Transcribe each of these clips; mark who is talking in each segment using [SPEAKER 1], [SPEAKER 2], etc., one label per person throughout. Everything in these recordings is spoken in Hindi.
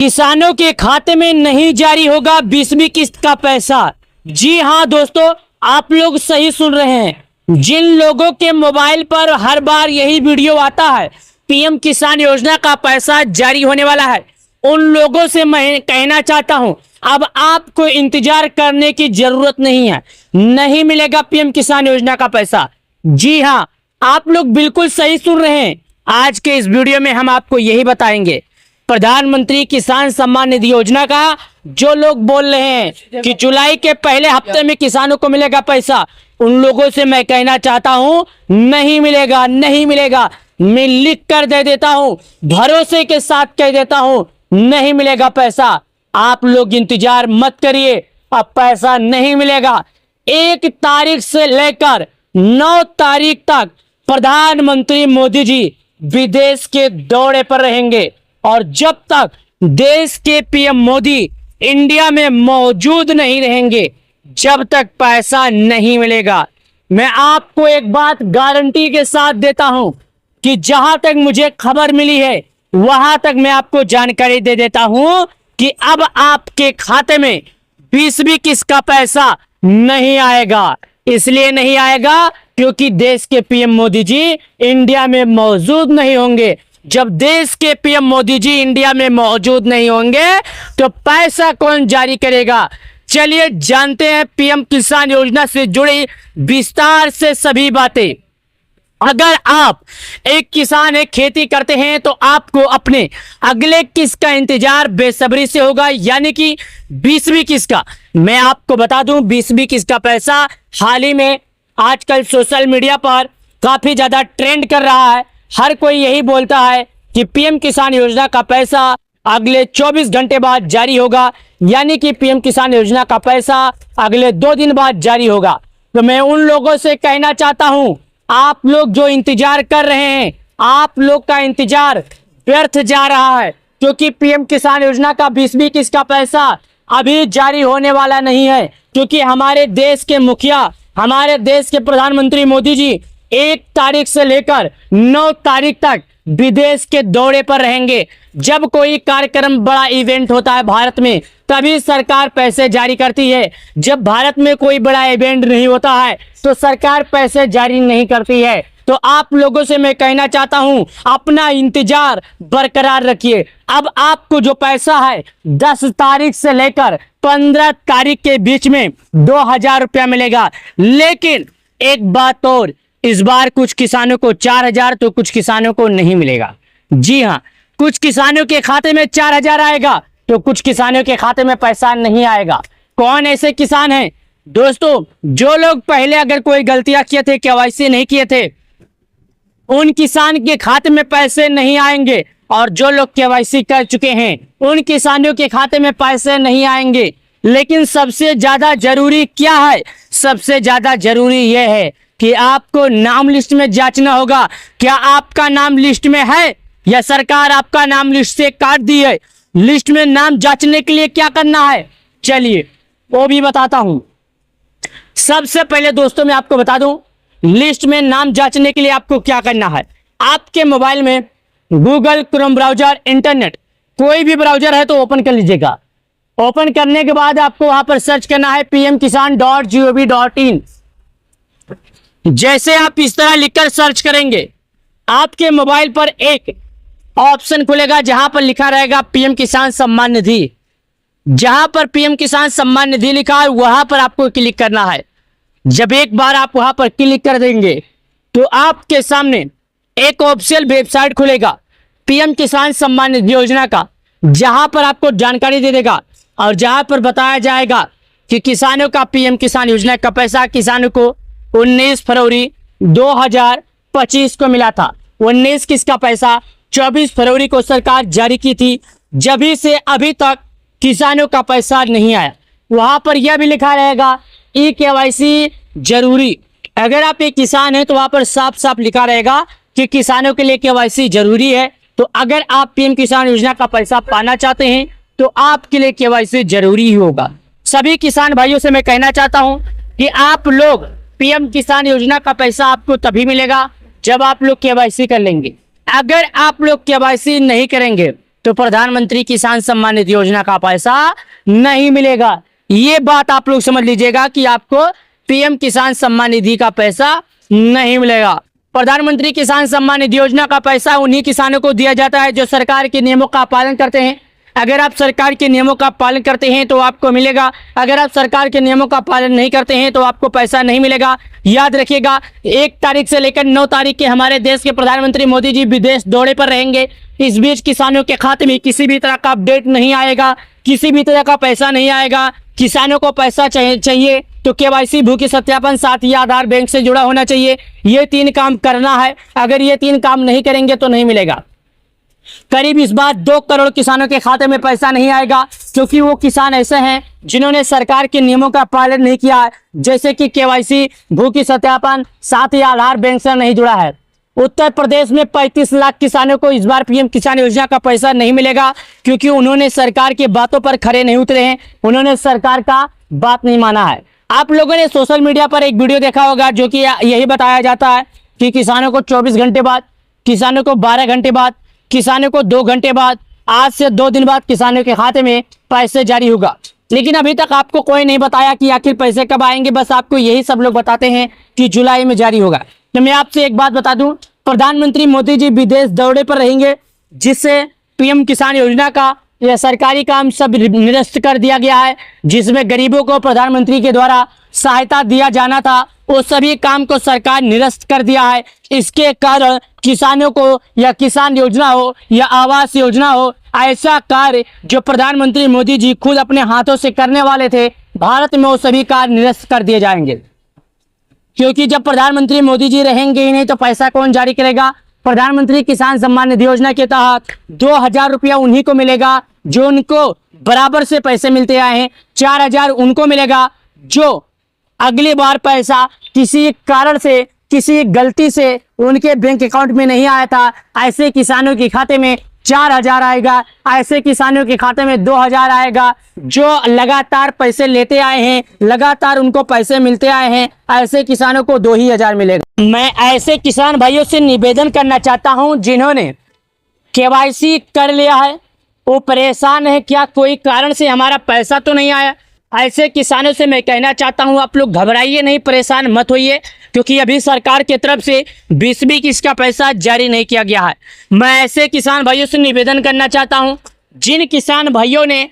[SPEAKER 1] किसानों के खाते में नहीं जारी होगा 20वीं किस्त का पैसा। जी हां दोस्तों, आप लोग सही सुन रहे हैं। जिन लोगों के मोबाइल पर हर बार यही वीडियो आता है, पीएम किसान योजना का पैसा जारी होने वाला है, उन लोगों से मैं कहना चाहता हूं, अब आपको इंतजार करने की जरूरत नहीं है। नहीं मिलेगा पीएम किसान योजना का पैसा। जी हां, आप लोग बिल्कुल सही सुन रहे हैं। आज के इस वीडियो में हम आपको यही बताएंगे। प्रधानमंत्री किसान सम्मान निधि योजना का जो लोग बोल रहे हैं कि जुलाई के पहले हफ्ते में किसानों को मिलेगा पैसा, उन लोगों से मैं कहना चाहता हूं, नहीं मिलेगा, नहीं मिलेगा। मैं लिख कर दे देता हूं, भरोसे के साथ कह देता हूं, नहीं मिलेगा पैसा। आप लोग इंतजार मत करिए, अब पैसा नहीं मिलेगा। 1 तारीख से लेकर 9 तारीख तक प्रधानमंत्री मोदी जी विदेश के दौरे पर रहेंगे और जब तक देश के पीएम मोदी इंडिया में मौजूद नहीं रहेंगे, जब तक पैसा नहीं मिलेगा। मैं आपको एक बात गारंटी के साथ देता हूं कि जहां तक मुझे खबर मिली है, वहां तक मैं आपको जानकारी दे देता हूं कि अब आपके खाते में 20वीं किस्त का पैसा नहीं आएगा। इसलिए नहीं आएगा क्योंकि देश के पीएम मोदी जी इंडिया में मौजूद नहीं होंगे। जब देश के पीएम मोदी जी इंडिया में मौजूद नहीं होंगे तो पैसा कौन जारी करेगा? चलिए जानते हैं पीएम किसान योजना से जुड़ी विस्तार से सभी बातें। अगर आप एक किसान है, खेती करते हैं, तो आपको अपने अगले किस्त का इंतजार बेसब्री से होगा, यानी कि 20वीं किस्त का। मैं आपको बता दूं, 20वीं किस्त का पैसा हाल ही में आजकल सोशल मीडिया पर काफी ज्यादा ट्रेंड कर रहा है। हर कोई यही बोलता है कि पीएम किसान योजना का पैसा अगले 24 घंटे बाद जारी होगा, यानी कि पीएम किसान योजना का पैसा अगले 2 दिन बाद जारी होगा। तो मैं उन लोगों से कहना चाहता हूं, आप लोग जो इंतजार कर रहे हैं, आप लोग का इंतजार व्यर्थ जा रहा है, क्योंकि पीएम किसान योजना का 20वीं किस्त का पैसा अभी जारी होने वाला नहीं है। क्योंकि हमारे देश के मुखिया, हमारे देश के प्रधानमंत्री मोदी जी 1 तारीख से लेकर 9 तारीख तक विदेश के दौरे पर रहेंगे। जब कोई कार्यक्रम, बड़ा इवेंट होता है भारत में, तभी सरकार पैसे जारी करती है। जब भारत में कोई बड़ा इवेंट नहीं होता है तो सरकार पैसे जारी नहीं करती है। तो आप लोगों से मैं कहना चाहता हूं, अपना इंतजार बरकरार रखिए। अब आपको जो पैसा है 10 तारीख से लेकर 15 तारीख के बीच में 2000 रुपया मिलेगा। लेकिन एक बात और, इस बार कुछ किसानों को 4000 तो कुछ किसानों को नहीं मिलेगा। जी हां, कुछ किसानों के खाते में 4000 आएगा तो कुछ किसानों के खाते में पैसा नहीं आएगा। कौन ऐसे किसान हैं दोस्तों? जो लोग पहले अगर कोई गलतियां किए थे, केवाईसी नहीं किए थे, उन किसान के खाते में पैसे नहीं आएंगे। और जो लोग केवाईसी कर चुके हैं, उन किसानों के खाते में पैसे नहीं आएंगे। लेकिन सबसे ज्यादा जरूरी क्या है? सबसे ज्यादा जरूरी यह है कि आपको नाम लिस्ट में जांचना होगा। क्या आपका नाम लिस्ट में है या सरकार आपका नाम लिस्ट से काट दी है? लिस्ट में नाम जांचने के लिए क्या करना है, चलिए वो भी बताता हूं। सबसे पहले दोस्तों मैं आपको बता दूं, लिस्ट में नाम जांचने के लिए आपको क्या करना है। आपके मोबाइल में गूगल, क्रोम ब्राउजर, इंटरनेट, कोई भी ब्राउजर है तो ओपन कर लीजिएगा। ओपन करने के बाद आपको वहां पर सर्च करना है pmkisan.gov.in। जैसे आप इस तरह लिखकर सर्च करेंगे, आपके मोबाइल पर एक ऑप्शन खुलेगा जहां पर लिखा रहेगा पीएम किसान सम्मान निधि। जहां पर पीएम किसान सम्मान निधि लिखा है वहां पर आपको क्लिक करना है। जब एक बार आप वहां पर क्लिक कर देंगे तो आपके सामने एक ऑफिशियल वेबसाइट खुलेगा पीएम किसान सम्मान निधि योजना का, जहां पर आपको जानकारी दे देगा और जहां पर बताया जाएगा कि किसानों का पीएम किसान योजना का पैसा किसानों को 19 फरवरी 2025 को मिला था। 19 किस्त का पैसा 24 फरवरी को सरकार जारी की थी। जब से अभी तक किसानों का पैसा नहीं आया। वहां पर यह भी लिखा रहेगा केवाईसी जरूरी। अगर आप एक किसान हैं तो वहां पर साफ साफ लिखा रहेगा कि किसानों के लिए केवाईसी जरूरी है। तो अगर आप पीएम किसान योजना का पैसा पाना चाहते हैं तो आपके लिए केवाईसी जरूरी ही होगा। सभी किसान भाइयों से मैं कहना चाहता हूं कि आप लोग पीएम किसान योजना का पैसा आपको तभी मिलेगा जब आप लोग केवाईसी कर लेंगे। अगर आप लोग केवाईसी नहीं करेंगे तो प्रधानमंत्री किसान सम्मान निधि योजना का पैसा नहीं मिलेगा। ये बात आप लोग समझ लीजिएगा कि आपको पीएम किसान सम्मान निधि का पैसा नहीं मिलेगा। प्रधानमंत्री किसान सम्मान निधि योजना का पैसा उन्हीं किसानों को दिया जाता है जो सरकार के नियमों का पालन करते हैं। अगर आप सरकार के नियमों का पालन करते हैं तो आपको मिलेगा, अगर आप सरकार के नियमों का पालन नहीं करते हैं तो आपको पैसा नहीं मिलेगा। याद रखिएगा, 1 तारीख से लेकर 9 तारीख के हमारे देश के प्रधानमंत्री मोदी जी विदेश दौरे पर रहेंगे। इस बीच किसानों के खाते में किसी भी तरह का अपडेट नहीं आएगा, किसी भी तरह का पैसा नहीं आएगा। किसानों को पैसा चाहिए तो केवाईसी, भू के सत्यापन, साथ ही आधार बैंक से जुड़ा होना चाहिए। ये 3 काम करना है। अगर ये 3 काम नहीं करेंगे तो नहीं मिलेगा। करीब इस बार 2 करोड़ किसानों के खाते में पैसा नहीं आएगा, क्योंकि वो किसान ऐसे हैं जिन्होंने सरकार के नियमों का पालन नहीं किया है, जैसे कि केवाईसी, भू की सत्यापन, साथ ही आधार बैंक से नहीं जुड़ा है। उत्तर प्रदेश में 35 लाख किसानों को इस बार पीएम किसान योजना का पैसा नहीं मिलेगा, क्योंकि उन्होंने सरकार की बातों पर खरे नहीं उतरे हैं, उन्होंने सरकार का बात नहीं माना है। आप लोगों ने सोशल मीडिया पर एक वीडियो देखा होगा जो कि यही बताया जाता है कि किसानों को 24 घंटे बाद, किसानों को 12 घंटे बाद, किसानों को 2 घंटे बाद, आज से 2 दिन बाद किसानों के खाते में पैसे जारी होगा। लेकिन अभी तक आपको कोई नहीं बताया कि आखिर पैसे कब आएंगे। बस आपको यही सब लोग बताते हैं कि जुलाई में जारी होगा। तो मैं आपसे एक बात बता दूं, प्रधानमंत्री मोदी जी विदेश दौरे पर रहेंगे, जिससे पीएम किसान योजना का यह सरकारी काम सब निरस्त कर दिया गया है। जिसमें गरीबों को प्रधानमंत्री के द्वारा सहायता दिया जाना था, वो सभी काम को सरकार निरस्त कर दिया है। इसके कारण किसानों को, या किसान योजना हो या आवास योजना हो, ऐसा कार्य जो प्रधानमंत्री मोदी जी खुद अपने हाथों से करने वाले थे भारत में, वो सभी कार्य निरस्त कर दिए जाएंगे। क्योंकि जब प्रधानमंत्री मोदी जी रहेंगे ही नहीं तो पैसा कौन जारी करेगा। प्रधानमंत्री किसान सम्मान निधि योजना के तहत 2000 रुपया उन्हीं को मिलेगा जो उनको बराबर से पैसे मिलते आए हैं। 4000 उनको मिलेगा जो अगली बार पैसा किसी कारण से, किसी गलती से उनके बैंक अकाउंट में नहीं आया था, ऐसे किसानों के खाते में 4000 आएगा। ऐसे किसानों के खाते में 2000 आएगा जो लगातार पैसे लेते आए हैं, लगातार उनको पैसे मिलते आए हैं, ऐसे किसानों को 2000 मिलेगा। मैं ऐसे किसान भाइयों से निवेदन करना चाहता हूं जिन्होंने केवाईसी कर लिया है, वो परेशान है, क्या कोई कारण से हमारा पैसा तो नहीं आया। ऐसे किसानों से मैं कहना चाहता हूं, आप लोग घबराइए नहीं, परेशान मत होइए, क्योंकि अभी सरकार की तरफ से 20वीं किस्त का पैसा जारी नहीं किया गया है। मैं ऐसे किसान भाइयों से निवेदन करना चाहता हूं जिन किसान भाइयों ने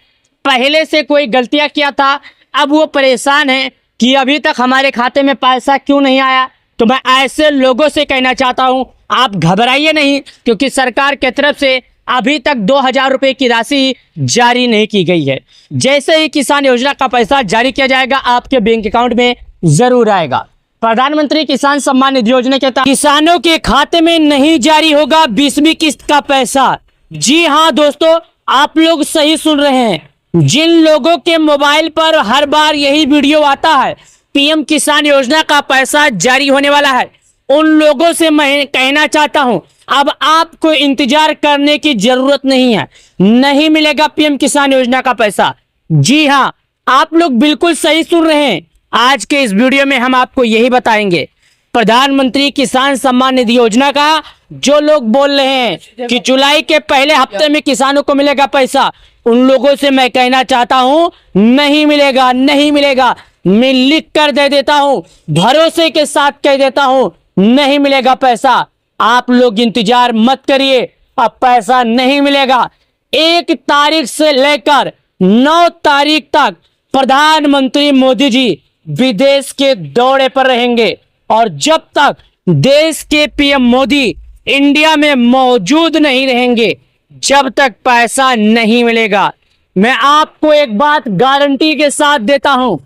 [SPEAKER 1] पहले से कोई गलतियां किया था, अब वो परेशान हैं कि अभी तक हमारे खाते में पैसा क्यों नहीं आया। तो मैं ऐसे लोगों से कहना चाहता हूं, आप घबराइए नहीं, क्योंकि सरकार की तरफ से अभी तक 2000 रुपये की राशि जारी नहीं की गई है। जैसे ही किसान योजना का पैसा जारी किया जाएगा, आपके बैंक अकाउंट में जरूर आएगा। प्रधानमंत्री किसान सम्मान निधि योजना के तहत किसानों के खाते में नहीं जारी होगा 20वीं किस्त का पैसा। जी हाँ दोस्तों, आप लोग सही सुन रहे हैं। जिन लोगों के मोबाइल पर हर बार यही वीडियो आता है, पीएम किसान योजना का पैसा जारी होने वाला है, उन लोगों से मैं कहना चाहता हूं, अब आपको इंतजार करने की जरूरत नहीं है। नहीं मिलेगा पीएम किसान योजना का पैसा। जी हाँ, आप लोग बिल्कुल सही सुन रहे हैं। आज के इस वीडियो में हम आपको यही बताएंगे। प्रधानमंत्री किसान सम्मान निधि योजना का जो लोग बोल रहे हैं कि जुलाई के पहले हफ्ते में किसानों को मिलेगा पैसा, उन लोगों से मैं कहना चाहता हूं, नहीं मिलेगा, नहीं मिलेगा। मैं लिख कर दे देता हूं, भरोसे के साथ कह देता हूं, नहीं मिलेगा पैसा। आप लोग इंतजार मत करिए, अब पैसा नहीं मिलेगा। 1 तारीख से लेकर 9 तारीख तक प्रधानमंत्री मोदी जी विदेश के दौरे पर रहेंगे, और जब तक देश के पीएम मोदी इंडिया में मौजूद नहीं रहेंगे, जब तक पैसा नहीं मिलेगा। मैं आपको एक बात गारंटी के साथ देता हूं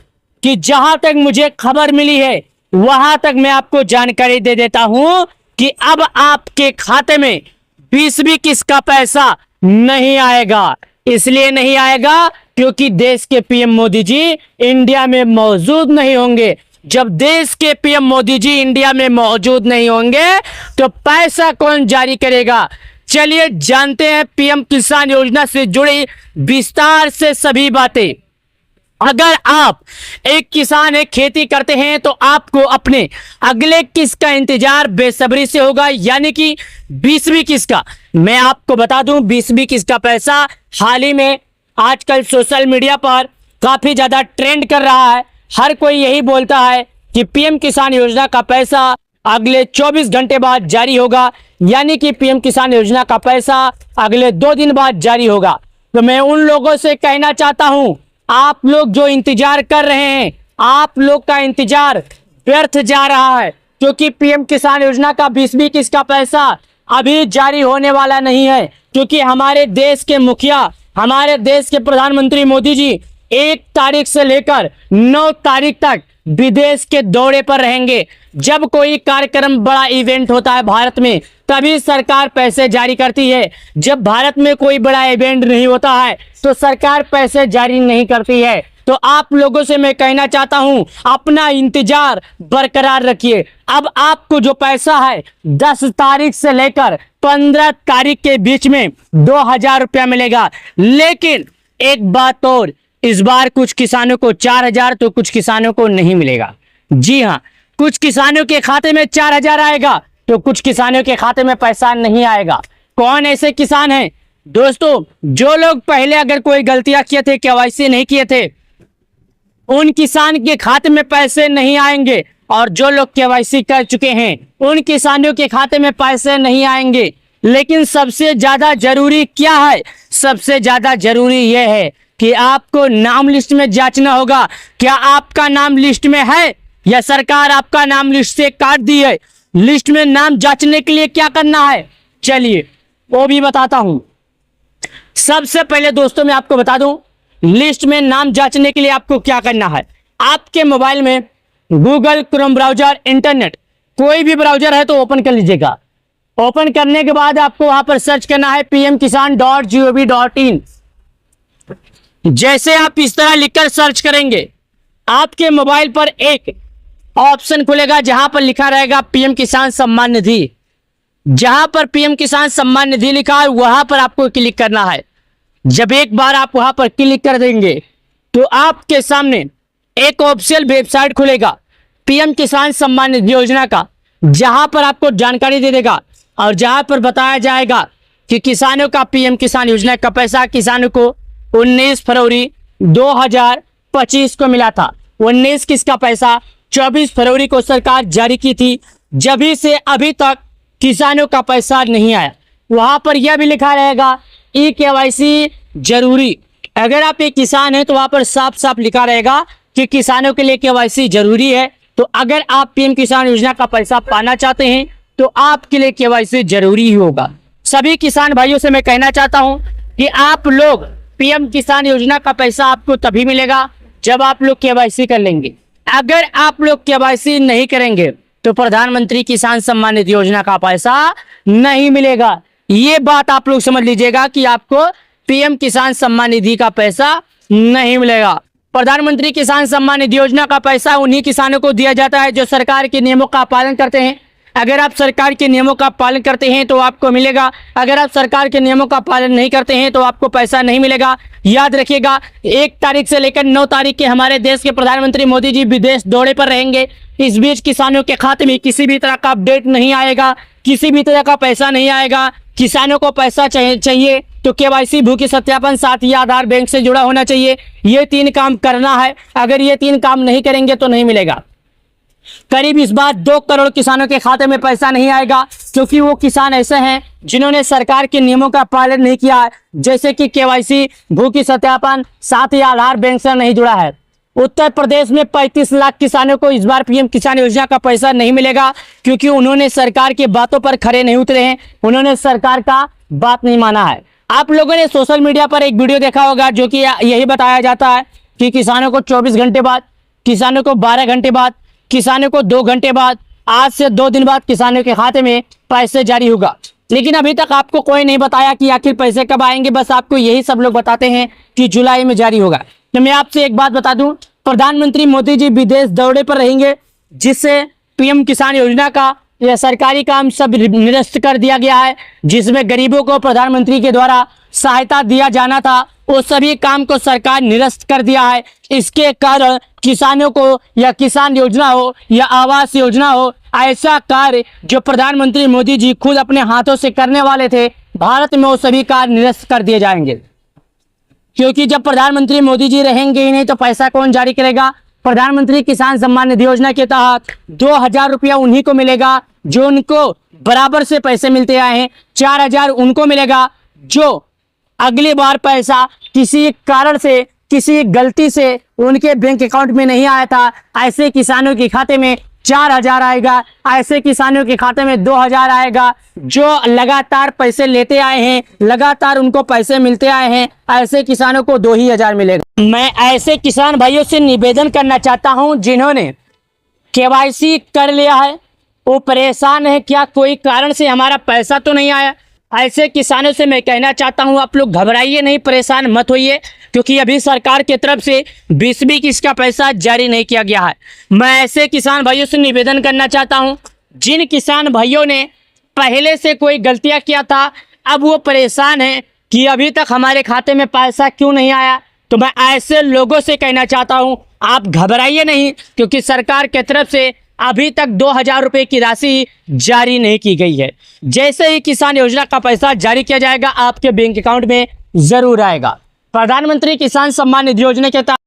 [SPEAKER 1] कि जहां तक मुझे खबर मिली है, वहां तक मैं आपको जानकारी दे देता हूं कि अब आपके खाते में 20वीं किस्त का पैसा नहीं आएगा। इसलिए नहीं आएगा क्योंकि देश के पीएम मोदी जी इंडिया में मौजूद नहीं होंगे। जब देश के पीएम मोदी जी इंडिया में मौजूद नहीं होंगे तो पैसा कौन जारी करेगा। चलिए जानते हैं पीएम किसान योजना से जुड़ी विस्तार से सभी बातें। अगर आप एक किसान एक खेती करते हैं तो आपको अपने अगले किस्त का इंतजार बेसब्री से होगा, यानी कि 20वीं किस्त का। मैं आपको बता दूं 20वीं किस्त का पैसा हाल ही में आजकल सोशल मीडिया पर काफी ज्यादा ट्रेंड कर रहा है। हर कोई यही बोलता है कि पीएम किसान योजना का पैसा अगले 24 घंटे बाद जारी होगा, यानी कि पीएम किसान योजना का पैसा अगले 2 दिन बाद जारी होगा। तो मैं उन लोगों से कहना चाहता हूं, आप लोग जो इंतजार कर रहे हैं, आप लोग का इंतजार व्यर्थ जा रहा है, क्योंकि पीएम किसान योजना का 20वीं किस्त का पैसा अभी जारी होने वाला नहीं है। क्योंकि हमारे देश के मुखिया, हमारे देश के प्रधानमंत्री मोदी जी 1 तारीख से लेकर 9 तारीख तक विदेश के दौरे पर रहेंगे। जब कोई कार्यक्रम बड़ा इवेंट होता है भारत में, तभी सरकार पैसे जारी करती है। जब भारत में कोई बड़ा इवेंट नहीं होता है तो सरकार पैसे जारी नहीं करती है। तो आप लोगों से मैं कहना चाहता हूं, अपना इंतजार बरकरार रखिए। अब आपको जो पैसा है 10 तारीख से लेकर 15 तारीख के बीच में 2000 रुपया मिलेगा। लेकिन एक बात और, इस बार कुछ किसानों को 4000 तो कुछ किसानों को नहीं मिलेगा। जी हाँ, कुछ किसानों के खाते में 4000 आएगा तो कुछ किसानों के खाते में पैसा नहीं आएगा। कौन ऐसे किसान हैं दोस्तों? जो लोग पहले अगर कोई गलतियां किए थे, केवाईसी नहीं किए थे, उन किसान के खाते में पैसे नहीं आएंगे। और जो लोग केवाईसी कर चुके हैं उन किसानों के खाते में पैसे नहीं आएंगे। लेकिन सबसे ज्यादा जरूरी क्या है? सबसे ज्यादा जरूरी यह है कि आपको नाम लिस्ट में जांचना होगा, क्या आपका नाम लिस्ट में है या सरकार आपका नाम लिस्ट से काट दी है। लिस्ट में नाम जांचने के लिए क्या करना है, चलिए वो भी बताता हूं। सबसे पहले दोस्तों मैं आपको बता दूं, लिस्ट में नाम जांचने के लिए आपको क्या करना है। आपके मोबाइल में गूगल, क्रोम ब्राउजर, इंटरनेट कोई भी ब्राउजर है तो ओपन कर लीजिएगा। ओपन करने के बाद आपको वहां पर सर्च करना है pmkisan.gov.in। जैसे आप इस तरह लिखकर सर्च करेंगे, आपके मोबाइल पर एक ऑप्शन खुलेगा जहां पर लिखा रहेगा पीएम किसान सम्मान निधि। जहां पर पीएम किसान सम्मान निधि लिखा है वहां पर आपको क्लिक करना है। जब एक बार आप वहां पर क्लिक कर देंगे तो आपके सामने एक ऑफिशियल वेबसाइट खुलेगा पीएम किसान सम्मान निधि योजना का, जहां पर आपको जानकारी दे देगा और जहां पर बताया जाएगा कि किसानों का पीएम किसान योजना का पैसा किसानों को 19 फरवरी 2025 को मिला था। 19 किस्त का पैसा 24 फरवरी को सरकार जारी की थी। जब से अभी तक किसानों का पैसा नहीं आया। वहां पर यह भी लिखा रहेगा केवाईसी जरूरी। अगर आप एक किसान हैं तो वहां पर साफ साफ लिखा रहेगा कि किसानों के लिए केवाईसी जरूरी है। तो अगर आप पीएम किसान योजना का पैसा पाना चाहते हैं तो आपके लिए केवाईसी जरूरी ही होगा। सभी किसान भाइयों से मैं कहना चाहता हूं कि आप लोग पीएम किसान योजना का पैसा आपको तभी मिलेगा जब आप लोग केवाईसी कर लेंगे। अगर आप लोग केवाईसी नहीं करेंगे तो प्रधानमंत्री किसान सम्मान निधि योजना का पैसा नहीं मिलेगा। ये बात आप लोग समझ लीजिएगा कि आपको पीएम किसान सम्मान निधि का पैसा नहीं मिलेगा। प्रधानमंत्री किसान सम्मान निधि योजना का पैसा उन्हीं किसानों को दिया जाता है जो सरकार के नियमों का पालन करते हैं। अगर आप सरकार के नियमों का पालन करते हैं तो आपको मिलेगा। अगर आप सरकार के नियमों का पालन नहीं करते हैं तो आपको पैसा नहीं मिलेगा। याद रखिएगा, 1 तारीख से लेकर 9 तारीख के हमारे देश के प्रधानमंत्री मोदी जी विदेश दौरे पर रहेंगे। इस बीच किसानों के खाते में किसी भी तरह का अपडेट नहीं आएगा, किसी भी तरह का पैसा नहीं आएगा। किसानों को पैसा चाहिए तो केवाईसी, भूखी सत्यापन, साथ ही आधार बैंक से जुड़ा होना चाहिए। ये 3 काम करना है। अगर ये 3 काम नहीं करेंगे तो नहीं मिलेगा। करीब इस बार 2 करोड़ किसानों के खाते में पैसा नहीं आएगा, क्योंकि वो किसान ऐसे हैं जिन्होंने सरकार के नियमों का पालन नहीं किया है, जैसे कि केवाईसी, भूखी सत्यापन, साथ ही आधार बैंक से नहीं जुड़ा है। उत्तर प्रदेश में 35 लाख किसानों को इस बार पीएम किसान योजना का पैसा नहीं मिलेगा, क्योंकि उन्होंने सरकार की बातों पर खरे नहीं उतरे हैं। उन्होंने सरकार का बात नहीं माना है। आप लोगों ने सोशल मीडिया पर एक वीडियो देखा होगा जो कि यही बताया जाता है कि किसानों को 24 घंटे बाद, किसानों को 12 घंटे बाद, किसानों को 2 घंटे बाद, आज से 2 दिन बाद किसानों के खाते में पैसे जारी होगा। लेकिन अभी तक आपको कोई नहीं बताया कि आखिर पैसे कब आएंगे। बस आपको यही सब लोग बताते हैं कि जुलाई में जारी होगा। तो मैं आपसे एक बात बता दूं, प्रधानमंत्री मोदी जी विदेश दौरे पर रहेंगे, जिससे पीएम किसान योजना का यह सरकारी काम सब निरस्त कर दिया गया है। जिसमें गरीबों को प्रधानमंत्री के द्वारा सहायता दिया जाना था, वो सभी काम को सरकार निरस्त कर दिया है। इसके कारण किसानों को, या किसान योजना हो या आवास योजना हो, ऐसा कार्य जो प्रधानमंत्री मोदी जी खुद अपने हाथों से करने वाले थे, भारत में वो सभी कार्य निरस्त कर दिए जाएंगे। क्योंकि जब प्रधानमंत्री मोदी जी रहेंगे ही नहीं तो पैसा कौन जारी करेगा। प्रधानमंत्री किसान सम्मान निधि योजना के तहत 2000 रुपया उन्हीं को मिलेगा जो उनको बराबर से पैसे मिलते आए हैं। 4000 उनको मिलेगा जो अगली बार पैसा किसी कारण से, किसी गलती से उनके बैंक अकाउंट में नहीं आया था, ऐसे किसानों के खाते में 4000 आएगा। ऐसे किसानों के खाते में 2000 आएगा जो लगातार पैसे लेते आए हैं, लगातार उनको पैसे मिलते आए हैं, ऐसे किसानों को 2000 मिलेगा। मैं ऐसे किसान भाइयों से निवेदन करना चाहता हूं जिन्होंने केवाईसी कर लिया है, वो परेशान है, क्या कोई कारण से हमारा पैसा तो नहीं आया। ऐसे किसानों से मैं कहना चाहता हूं, आप लोग घबराइए नहीं, परेशान मत होइए, क्योंकि अभी सरकार की तरफ से 20वीं किस्त का पैसा जारी नहीं किया गया है। मैं ऐसे किसान भाइयों से निवेदन करना चाहता हूं जिन किसान भाइयों ने पहले से कोई गलतियां किया था, अब वो परेशान हैं कि अभी तक हमारे खाते में पैसा क्यों नहीं आया। तो मैं ऐसे लोगों से कहना चाहता हूं, आप घबराइए नहीं, क्योंकि सरकार की तरफ से अभी तक 2000 रुपये की राशि जारी नहीं की गई है। जैसे ही किसान योजना का पैसा जारी किया जाएगा, आपके बैंक अकाउंट में जरूर आएगा। प्रधानमंत्री किसान सम्मान निधि योजना के तहत